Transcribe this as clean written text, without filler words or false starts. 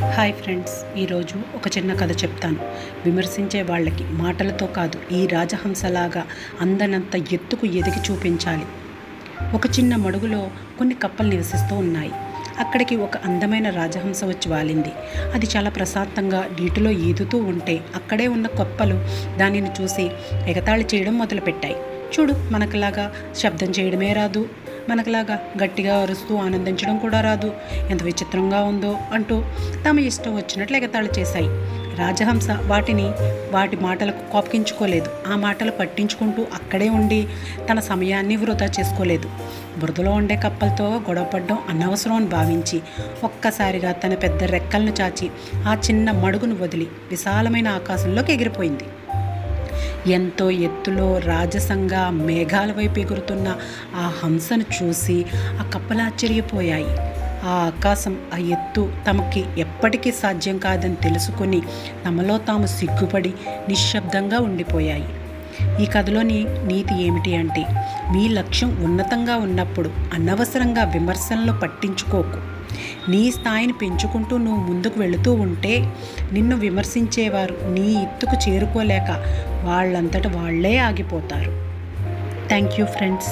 Hi friends, ఈరోజు ఒక చిన్న కథ చెప్తాను. విమర్శించే వాళ్ళకి మాటలతో కాదు, ఈ రాజహంసలాగా అందనంత ఎత్తుకు ఎదిగి చూపించాలి. ఒక చిన్న మడుగులో కొన్ని కప్పలు నివసిస్తూ ఉన్నాయి. అక్కడికి ఒక అందమైన రాజహంస వచ్చి వాలింది. అది చాలా ప్రశాంతంగా నీటిలో ఈదుతూ ఉంటే అక్కడే ఉన్న కప్పలు దానిని చూసి ఎగతాళి చేయడం మొదలుపెట్టాయి. చూడు, మనకులాగా శబ్దం చేయడమే రాదు, మనకులాగా గట్టిగా అరుస్తూ ఆనందించడం కూడా రాదు, ఎంత విచిత్రంగా ఉందో అంటూ తమ ఇష్టం వచ్చినట్లు ఎగతాళి చేశాయి. రాజహంస వాటి మాటలకు కోపగించుకోలేదు. ఆ మాటలు పట్టించుకుంటూ అక్కడే ఉండి తన సమయాన్ని వృధా చేసుకోలేదు. బురదలో ఉండే కప్పలతో గొడవపడడం అనవసరం అని భావించి ఒక్కసారిగా తన పెద్ద రెక్కలను చాచి ఆ చిన్న మడుగును వదిలి విశాలమైన ఆకాశంలోకి ఎగిరిపోయింది. ఎంతో ఎత్తులో రాజసంగా మేఘాల వైపు ఎగురుతున్న ఆ హంసను చూసి ఆ కప్పలు ఆశ్చర్యపోయాయి. ఆ ఆకాశం, ఆ ఎత్తు తమకి ఎప్పటికీ సాధ్యం కాదని తెలుసుకొని తమలో తాము సిగ్గుపడి నిశ్శబ్దంగా ఉండిపోయాయి. ఈ కథలోని నీతి ఏమిటి అంటే, మీ లక్ష్యం ఉన్నతంగా ఉన్నప్పుడు అనవసరంగా విమర్శనలు పట్టించుకోకు. నీ స్థాయిని పెంచుకుంటూ నువ్వు ముందుకు వెళుతూ ఉంటే నిన్ను విమర్శించేవారు నీ ఎత్తుకు చేరుకోలేక వాళ్ళంతట వాళ్ళే ఆగిపోతారు. Thank you friends.